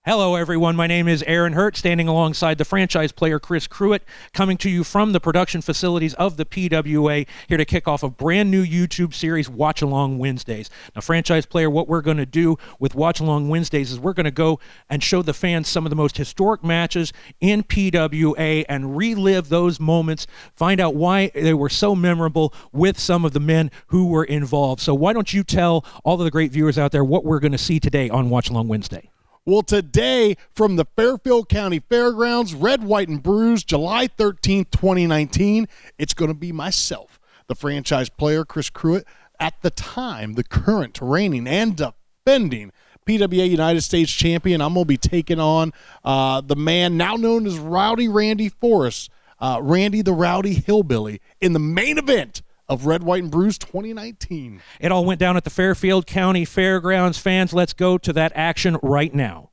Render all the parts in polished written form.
Hello, everyone. My name is Aaron Hurt, standing alongside the franchise player Chris Cruit, coming to you from the production facilities of the PWA, here to kick off a brand new YouTube series, Watch Along Wednesdays. Now, franchise player, what we're going to do with Watch Along Wednesdays is we're going to go and show the fans some of the most historic matches in PWA and relive those moments, find out why they were so memorable with some of the men who were involved. So why don't you tell all of the great viewers out there what we're going to see today on Watch Along Wednesday? Well, today from the Fairfield County Fairgrounds, Red, White, and Bruised, July 13th, 2019, it's going to be myself, the franchise player, Chris Cruit, at the time, the current reigning and defending PWA United States champion. I'm going to be taking on the man now known as Rowdy Randy Forrest, Randy the Rowdy Hillbilly, in the main event of Red, White, and Bruised 2019. It all went down at the Fairfield County Fairgrounds. Fans, let's go to that action right now.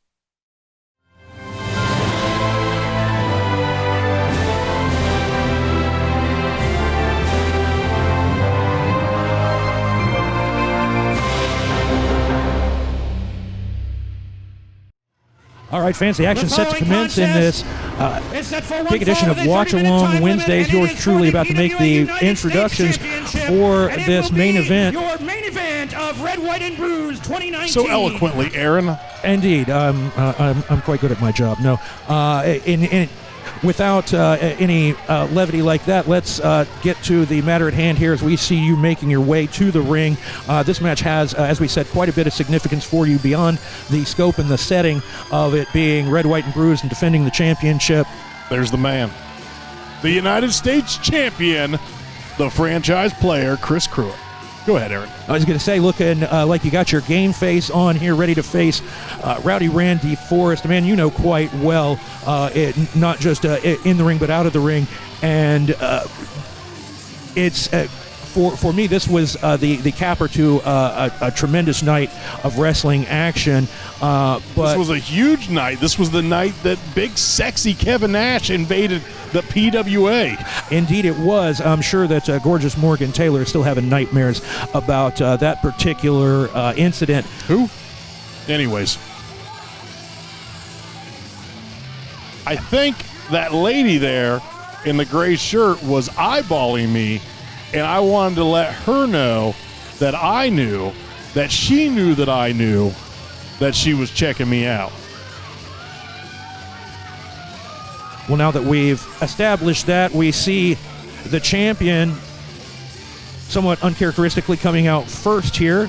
All right, fans, the action set to commence in this big edition of Watch Along Wednesdays. Yours truly about to make the introductions for this main event. Your main event of Red, White, and Bruised 2019. So eloquently, Aaron. Indeed, I'm quite good at my job. No, without any levity like that, let's get to the matter at hand here as we see you making your way to the ring. This match has, as we said, quite a bit of significance for you beyond the scope and the setting of it being Red, White, and Bruised and defending the championship. There's the man. The United States champion, the franchise player, Chris Cruit. Go ahead, Aaron. I was going to say, looking like you got your game face on here, ready to face Rowdy Randy Forrest, a man you know quite well, not just in the ring, but out of the ring. And it's, for me, this was the capper to a tremendous night of wrestling action. But this was a huge night. This was the night that big, sexy Kevin Nash invaded the PWA. Indeed it was. I'm sure that gorgeous Morgan Taylor is still having nightmares about that particular incident. Who? Anyways. I think that lady there in the gray shirt was eyeballing me, and I wanted to let her know that I knew, that she knew that I knew that she was checking me out. Well, now that we've established that, we see the champion somewhat uncharacteristically coming out first here.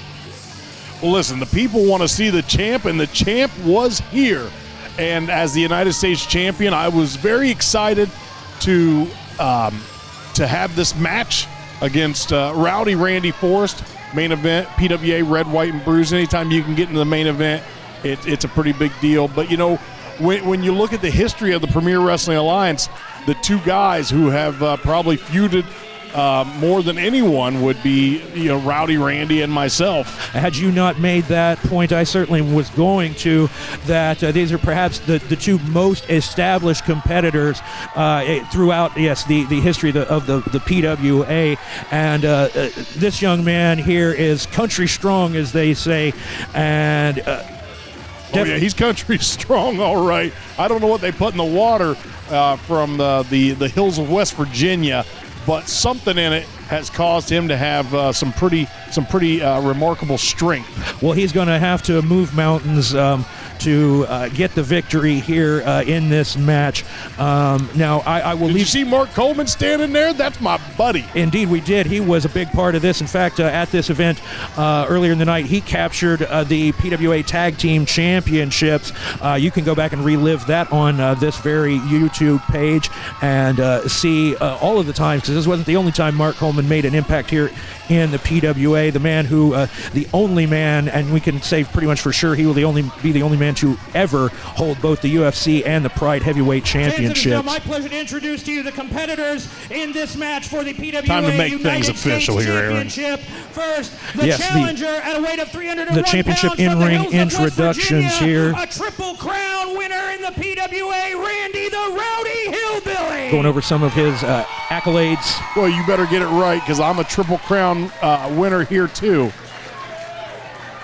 Well, listen, the people want to see the champ, and the champ was here. And as the United States champion, I was very excited to have this match against Rowdy Randy Forrest, main event, PWA Red, White, and Bruised. Anytime you can get into the main event, it's a pretty big deal. But, you know, when you look at the history of the Premier Wrestling Alliance, the two guys who have probably feuded more than anyone would be, you know, Rowdy Randy and myself. Had you not made that point, I certainly was going to, that these are perhaps the two most established competitors throughout, yes, the history of the PWA. And this young man here is country strong, as they say, and oh, yeah, he's country strong, all right. I don't know what they put in the water from the hills of West Virginia, but something in it has caused him to have some pretty remarkable strength. Well, he's going to have to move mountains to get the victory here in this match. Now, I will leave. Did you see Mark Coleman standing there? That's my buddy. Indeed, we did. He was a big part of this. In fact, at this event earlier in the night, he captured the PWA Tag Team Championships. You can go back and relive that on this very YouTube page and see all of the times, because this wasn't the only time Mark Coleman made an impact here in the PWA. The man who, the only man, and we can say pretty much for sure he will be the only man to ever hold both the UFC and the Pride Heavyweight Championships. It's my pleasure to introduce to you the competitors in this match for the PWA Time to make United things official States here, Aaron. Championship. First, the challenger at a weight of 301 the championship pounds in-ring from the hills of West introductions Virginia, here. A Triple Crown winner in the PWA, Randy the Rowdy Hillbilly. Going over some of his accolades. Well, you better get it right, because I'm a Triple Crown winner here too.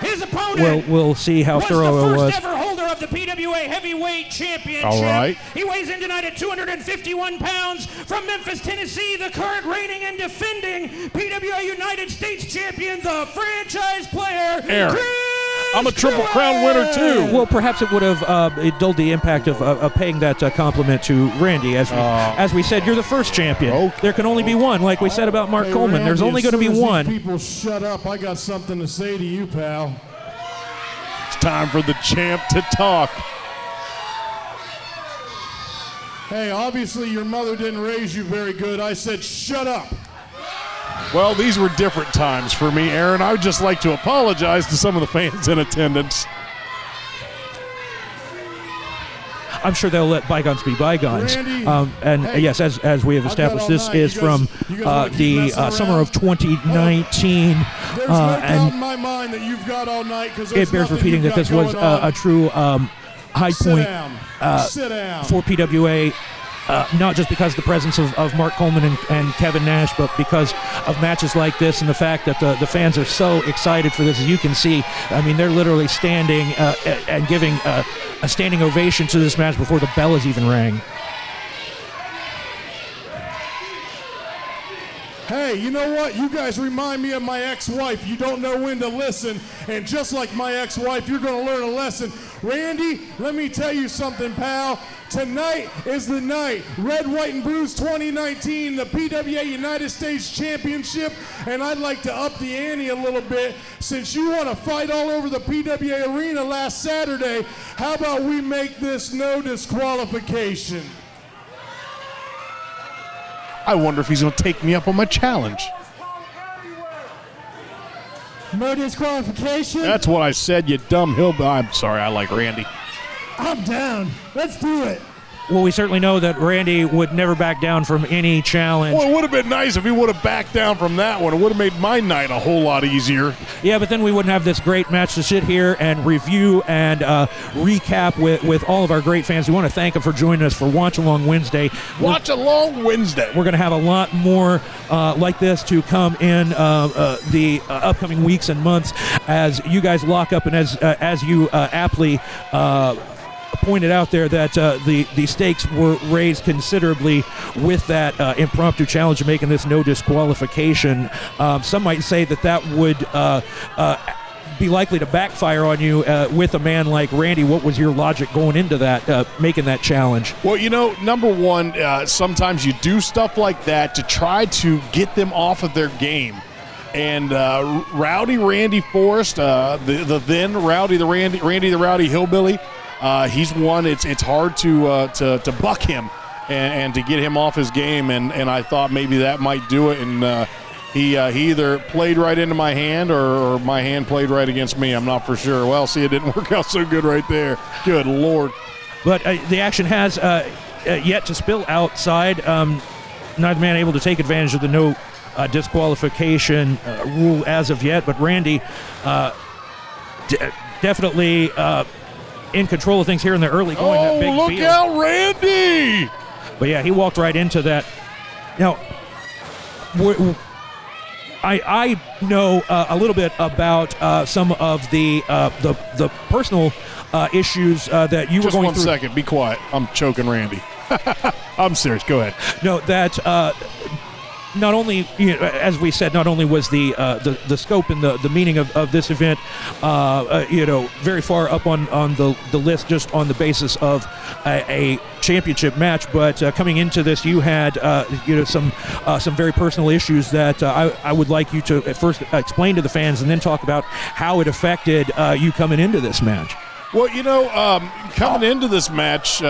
His opponent we'll see how thorough it was. Ever holder of of the PWA Heavyweight Championship. All right. He weighs in tonight at 251 pounds. From Memphis, Tennessee, the current reigning and defending PWA United States Champion, the franchise player, Aaron. Chris I'm a Triple Cruit. Crown winner, too. Well, perhaps it would have it dulled the impact of paying that compliment to Randy. As we said, you're the first champion. Okay. There can only be one, like we said about Mark Coleman. Randy, There's only going to be as soon as one. these people shut up. I got something to say to you, pal. It's time for the champ to talk. Hey, obviously your mother didn't raise you very good. I said shut up. Well, these were different times for me, Aaron. I would just like to apologize to some of the fans in attendance. I'm sure they'll let bygones be bygones. Randy, Hey, yes, as we have established, this is from the summer of 2019. There's no doubt in my mind that you've got all night because It bears repeating that this was a true high point Sit down. for PWA. Not just because of the presence of Mark Coleman and Kevin Nash, but because of matches like this and the fact that the fans are so excited for this. As you can see, I mean, they're literally standing and giving a standing ovation to this match before the bell has even rang. Hey, you know what? You guys remind me of my ex-wife. You don't know when to listen. And just like my ex-wife, you're going to learn a lesson. Randy, let me tell you something, pal. Tonight is the night. Red, White, and Bruised 2019, the PWA United States Championship. And I'd like to up the ante a little bit. Since you want to fight all over the PWA arena last Saturday, how about we make this no disqualification? I wonder if he's going to take me up on my challenge. No disqualification? That's what I said, you dumb hillbilly. I'm sorry, I like Randy. I'm down. Let's do it. Well, we certainly know that Randy would never back down from any challenge. Well, it would have been nice if he would have backed down from that one. It would have made my night a whole lot easier. Yeah, but then we wouldn't have this great match to sit here and review and recap with all of our great fans. We want to thank them for joining us for Watch Along Wednesday. Watch Along Wednesday. We're going to have a lot more like this to come in the upcoming weeks and months as you guys lock up and as you aptly pointed out there that the stakes were raised considerably with that impromptu challenge of making this no disqualification. Some might say that would be likely to backfire on you with a man like Randy. What was your logic going into that, making that challenge? Well, you know, number one, sometimes you do stuff like that to try to get them off of their game. And Rowdy Randy Forrest, the then Rowdy the Randy the Rowdy Hillbilly, he's one. It's hard to buck him and to get him off his game. And I thought maybe that might do it. And he either played right into my hand or my hand played right against me. I'm not for sure. Well, see, it didn't work out so good right there. Good Lord. But the action has yet to spill outside. Neither man able to take advantage of the no disqualification rule as of yet. But Randy definitely in control of things here in the early going. Oh, that big look field. out, Randy! But yeah, he walked right into that. Now, I know a little bit about some of the personal issues that you Just were going one through. second. Be quiet. I'm choking Randy. I'm serious. Go ahead. No, that not only, as we said, not only was the scope and the meaning of this event, very far up on the list just on the basis of a championship match, but coming into this, you had some very personal issues that I would like you to at first explain to the fans, and then talk about how it affected you coming into this match. Well, coming into this match,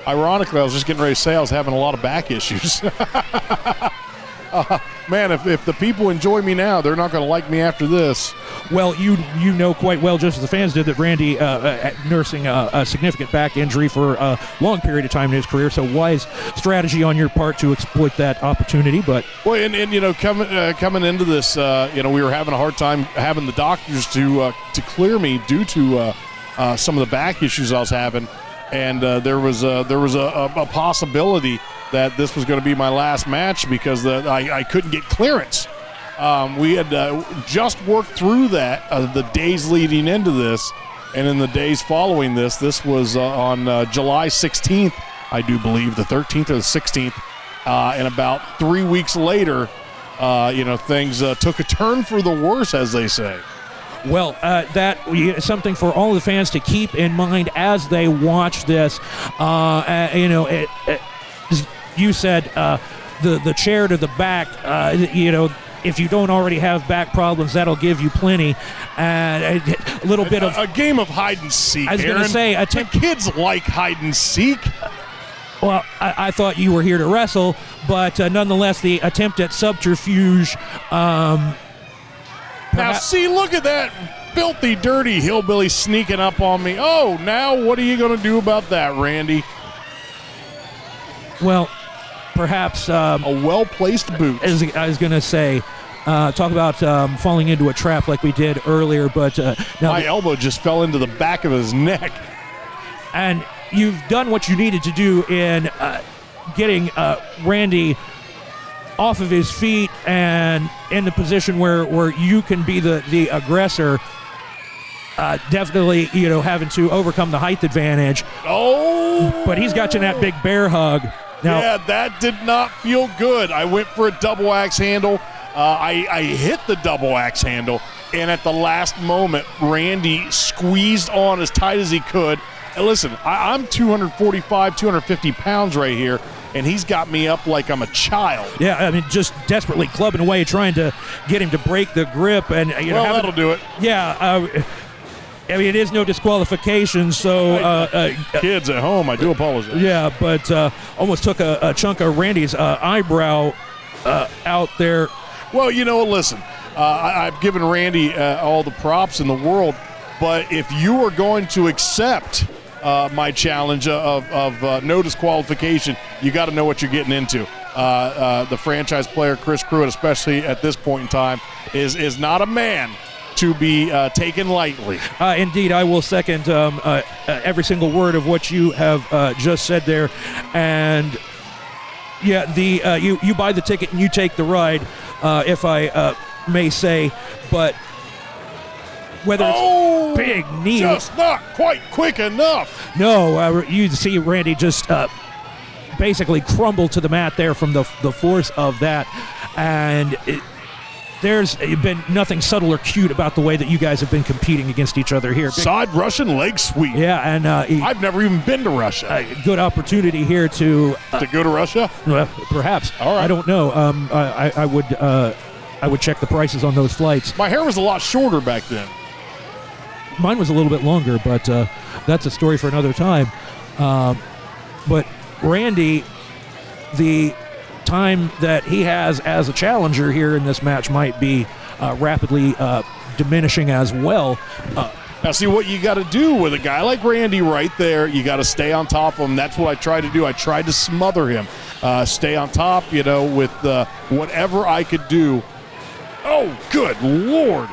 ironically, I was just getting ready to say I was having a lot of back issues. Man, if the people enjoy me now, they're not going to like me after this. Well, you know quite well, just as the fans did, that Randy nursing a significant back injury for a long period of time in his career. So wise strategy on your part to exploit that opportunity. But well, and coming into this, we were having a hard time having the doctors to clear me due to some of the back issues I was having, and there was a possibility that this was going to be my last match because I couldn't get clearance. We had just worked through that the days leading into this, And in the days following this was on July 16th, I do believe, the 13th or the 16th. And about 3 weeks later, things took a turn for the worse, as they say. Well, that is something for all the fans to keep in mind as they watch this. You said the chair to the back, if you don't already have back problems, that'll give you plenty. A little bit of a game of hide and seek. I was going to say, the kids like hide and seek. Well, I thought you were here to wrestle, but nonetheless, the attempt at subterfuge. Now, see, look at that filthy, dirty hillbilly sneaking up on me. Oh, now what are you going to do about that, Randy? Well, perhaps a well-placed boot. As I was going to say, talk about falling into a trap like we did earlier, but now my elbow just fell into the back of his neck. And you've done what you needed to do in getting Randy off of his feet and in the position where you can be the aggressor. Definitely, having to overcome the height advantage. Oh! But he's got you in that big bear hug. Now, yeah, that did not feel good. I went for a double axe handle. I hit the double axe handle, and at the last moment, Randy squeezed on as tight as he could. And listen, I'm 245, 250 pounds right here, and he's got me up like I'm a child. Yeah, I mean, just desperately clubbing away, trying to get him to break the grip. And that'll do it. Yeah, I mean, it is no disqualification, so... kids at home, I do apologize. Yeah, but almost took a chunk of Randy's eyebrow out there. Well, listen, I've given Randy all the props in the world, but if you are going to accept my challenge of no disqualification, you got to know what you're getting into. The franchise player, Chris Cruit, especially at this point in time, is not a man to be taken lightly. Indeed, I will second every single word of what you have just said there. And yeah, you buy the ticket and you take the ride, if I may say. But whether it's big knee, just not quite quick enough. No, you see Randy just basically crumble to the mat there from the force of that, and there's been nothing subtle or cute about the way that you guys have been competing against each other here. Side Russian leg sweep. Yeah, and I've never even been to Russia. Good opportunity here to go to Russia. Perhaps. All right. I don't know. I would check the prices on those flights. My hair was a lot shorter back then. Mine was a little bit longer, but that's a story for another time. But Randy, the time that he has as a challenger here in this match might be rapidly diminishing as well. Now, see, what you got to do with a guy like Randy right there, you got to stay on top of him. That's what I tried to do. I tried to smother him, stay on top, with whatever I could do. Oh, good Lord.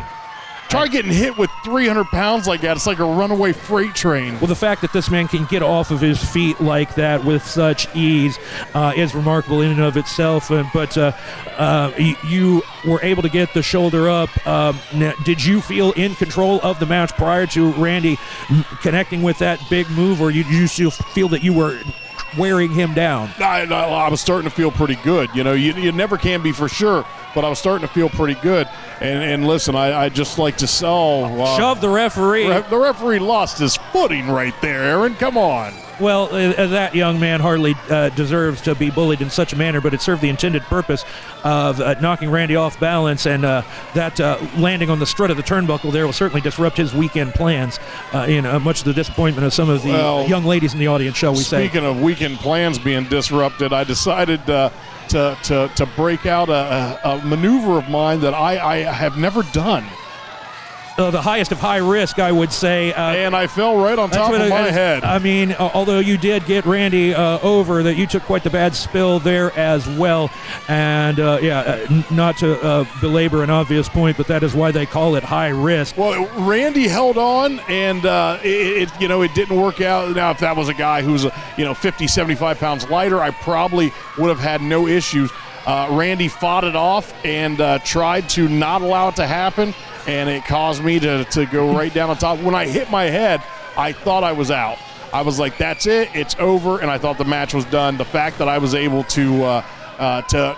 Try getting hit with 300 pounds like that. It's like a runaway freight train. Well, the fact that this man can get off of his feet like that with such ease is remarkable in and of itself. But you were able to get the shoulder up. Now, did you feel in control of the match prior to Randy connecting with that big move, or did you still feel that you were wearing him down? I was starting to feel pretty good. You never can be for sure, but I was starting to feel pretty good. And listen, I just like to shove the referee. The referee lost his footing right there, Aaron. Come on. Well, that young man hardly deserves to be bullied in such a manner, but it served the intended purpose of knocking Randy off balance, and that landing on the strut of the turnbuckle there will certainly disrupt his weekend plans, much to the disappointment of some of the young ladies in the audience, shall we say. Speaking of weekend plans being disrupted, I decided to break out a maneuver of mine that I have never done. The highest of high risk, I would say. And I fell right on top of my head. I mean, although you did get Randy over, that you took quite the bad spill there as well. And, not to belabor an obvious point, but that is why they call it high risk. Well, Randy held on, and it didn't work out. Now, if that was a guy who's 50, 75 pounds lighter, I probably would have had no issues. Randy fought it off and tried to not allow it to happen. and it caused me to go right down on top. When I hit my head, I thought I was out. I was like, that's it, it's over, and I thought the match was done. The fact that I was able to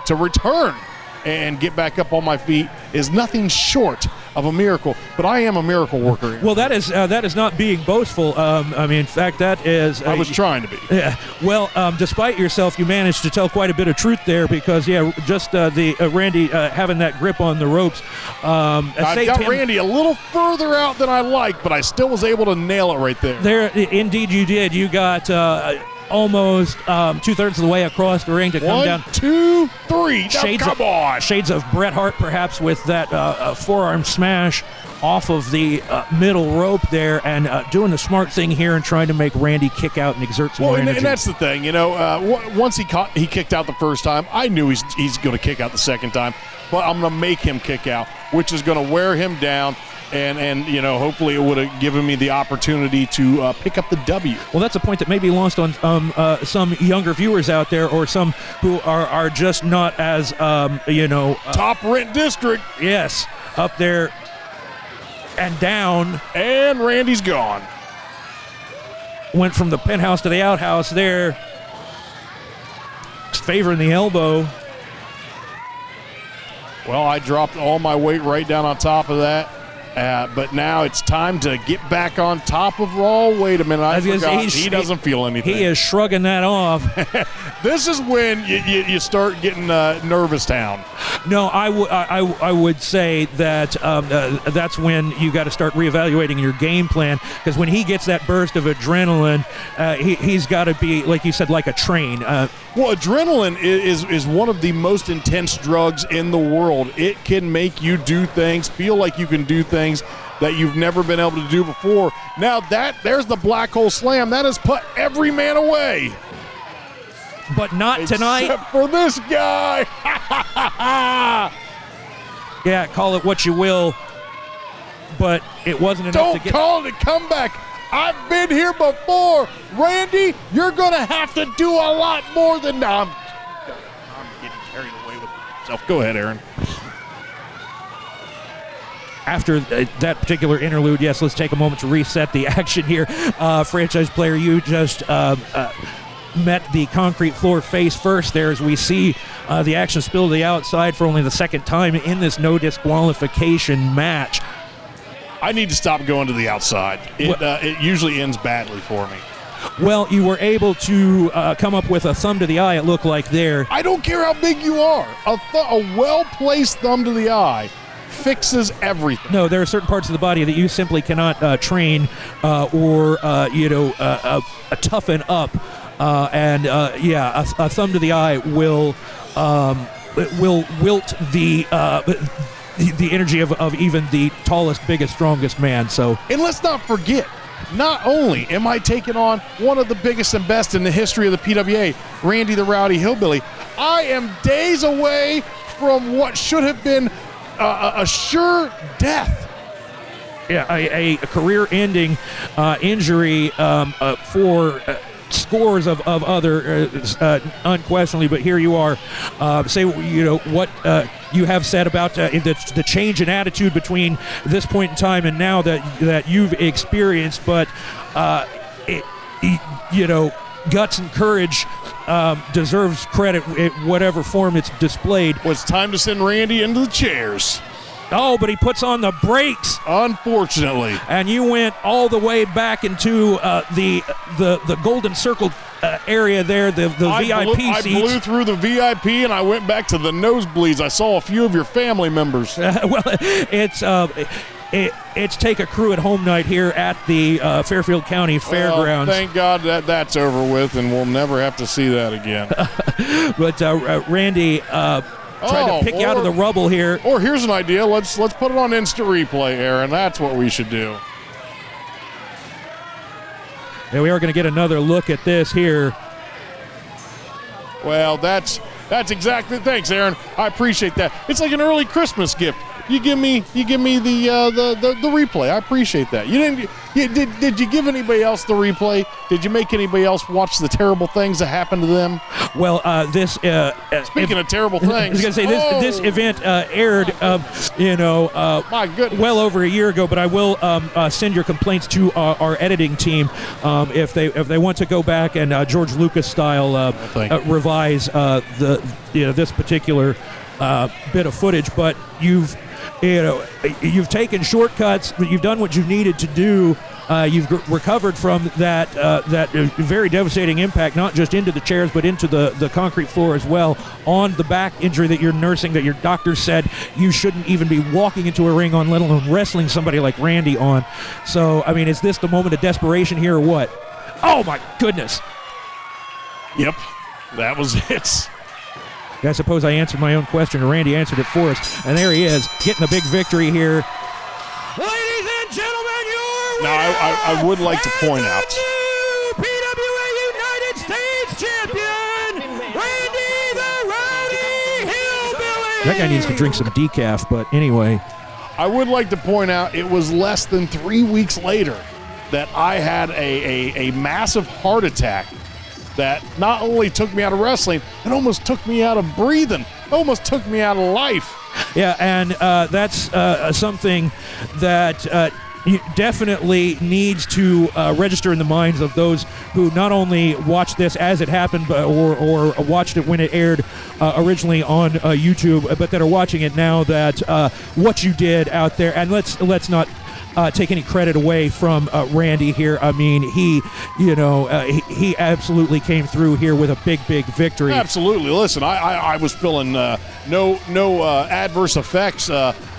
return and get back up on my feet is nothing short of a miracle, but I am a miracle worker. Well, that is not being boastful. I mean, in fact, that is. I was trying to be. Yeah. Well, despite yourself, you managed to tell quite a bit of truth there because, just the Randy having that grip on the ropes. I got Randy a little further out than I like, but I still was able to nail it right there. There, indeed, you did. You got. Almost 2/3 of the way across the ring to come down. 1, 2, 3. Come on. Shades of Bret Hart, perhaps, with that forearm smash off of the middle rope there, and doing the smart thing here and trying to make Randy kick out and exert some more energy. And that's the thing, once he kicked out the first time, I knew he's going to kick out the second time, but I'm going to make him kick out, which is going to wear him down. And hopefully it would have given me the opportunity to pick up the W. Well, that's a point that may be lost on some younger viewers out there, or some who are just not as top rent district. Yes, up there and down. And Randy's gone. Went from the penthouse to the outhouse there, favoring the elbow. Well, I dropped all my weight right down on top of that. But now it's time to get back on top of Raw. Wait a minute, I forgot. He doesn't feel anything. He is shrugging that off. This is when you start getting nervous town. No, I would say that that's when you got to start reevaluating your game plan, because when he gets that burst of adrenaline, he's got to be, like you said, like a train. Well, adrenaline is one of the most intense drugs in the world. It can make you do things, feel like you can do things that you've never been able to do before. Now there's the black hole slam. That has put every man away. But not tonight. Except for this guy. Yeah, call it what you will, but it wasn't enough to get... Don't call it a comeback. I've been here before. Randy, you're going to have to do a lot more than... I'm getting carried away with myself. Go ahead, Aaron. After that particular interlude, yes, let's take a moment to reset the action here. Franchise player, you just met the concrete floor face first there, as we see the action spill to the outside for only the second time in this no disqualification match. I need to stop going to the outside. It usually ends badly for me. Well, you were able to come up with a thumb to the eye, it looked like there. I don't care how big you are. A well-placed thumb to the eye fixes everything. No, there are certain parts of the body that you simply cannot train or toughen up. A thumb to the eye will wilt the energy of even the tallest, biggest, strongest man. So, and let's not forget, not only am I taking on one of the biggest and best in the history of the PWA, Randy the Rowdy Hillbilly, I am days away from what should have been a sure death. Yeah, a career-ending injury for scores of other unquestionably, but here you are. Say what you have said about the change in attitude between this point in time and now that you've experienced, but guts and courage deserves credit in whatever form it's displayed. Well, it's time to send Randy into the chairs. Oh, but he puts on the brakes. Unfortunately. And you went all the way back into the Golden Circle area there, the VIP seats. I blew through the VIP and I went back to the nosebleeds. I saw a few of your family members. Well, it's Take a Crew at Home night here at the Fairfield County Fairgrounds. Well, thank God that's over with, and we'll never have to see that again. But Randy tried to pick you out of the rubble here. Or here's an idea. Let's put it on instant replay, Aaron. That's what we should do. Yeah, we are going to get another look at this here. Well, that's exactly. Thanks, Aaron. I appreciate that. It's like an early Christmas gift. You give me the replay. I appreciate that. You Did you give anybody else the replay? Did you make anybody else watch the terrible things that happened to them? Well, this Speaking of terrible things, I was going to say this event aired, my goodness, well over a year ago. But I will send your complaints to our editing team if they want to go back and George Lucas style revise this particular bit of footage. But you've taken shortcuts. You've done what you needed to do. You've recovered from that very devastating impact, not just into the chairs, but into the concrete floor as well, on the back injury that you're nursing, that your doctor said you shouldn't even be walking into a ring on, let alone wrestling somebody like Randy on. So, I mean, is this the moment of desperation here or what? Oh, my goodness. Yep, that was it. I suppose I answered my own question, or Randy answered it for us. And there he is, getting the big victory here. Ladies and gentlemen, your Now, I would like to point out, new PWA United States champion, Randy the Rowdy Hillbilly. That guy needs to drink some decaf, but anyway. I would like to point out it was less than 3 weeks later that I had a massive heart attack that not only took me out of wrestling, it almost took me out of breathing, almost took me out of life. Yeah, and that's something that definitely needs to register in the minds of those who not only watched this as it happened, but or watched it when it aired originally on YouTube, but that are watching it now. That what you did out there, and let's not take any credit away from Randy here. I mean, he absolutely came through here with a big victory. Absolutely. Listen, I was feeling no adverse effects.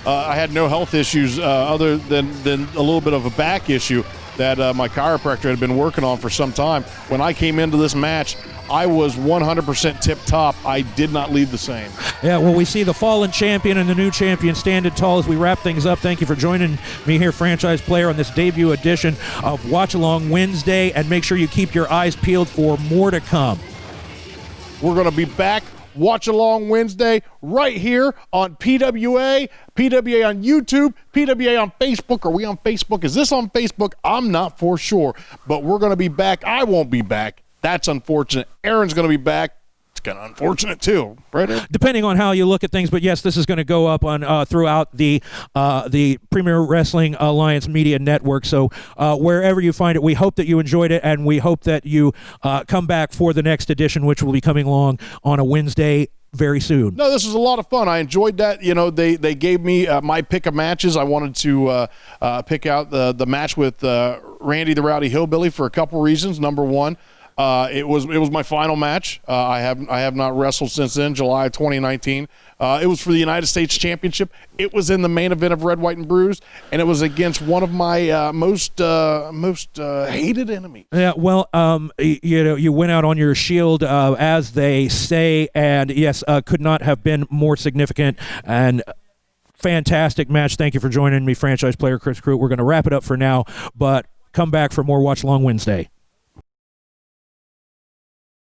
I had no health issues other than a little bit of a back issue that my chiropractor had been working on for some time. When I came into this match, I was 100% tip-top. I did not leave the same. Yeah, well, we see the fallen champion and the new champion standing tall as we wrap things up. Thank you for joining me here, Franchise Player, on this debut edition of Watch Along Wednesday, and make sure you keep your eyes peeled for more to come. We're going to be back Watch Along Wednesday right here on PWA on YouTube, PWA on Facebook. Are we on Facebook? Is this on Facebook? I'm not for sure, but we're going to be back. I won't be back. That's unfortunate. Aaron's going to be back. It's kind of unfortunate too, right? Depending on how you look at things, but yes, this is going to go up on throughout the Premier Wrestling Alliance Media Network. So wherever you find it, we hope that you enjoyed it, and we hope that you come back for the next edition, which will be coming along on a Wednesday very soon. No, this was a lot of fun. I enjoyed that. You know, they gave me my pick of matches. I wanted to pick out the match with Randy the Rowdy Hillbilly for a couple reasons. Number one, it was my final match. I have not wrestled since then, July of 2019. It was for the United States Championship. It was in the main event of Red, White, and Bruised, and it was against one of my most hated enemies. Yeah, well, you went out on your shield, as they say, and yes, could not have been more significant and fantastic match. Thank you for joining me, Franchise Player Chris Cruit. We're going to wrap it up for now, but come back for more Watch Along Wednesday.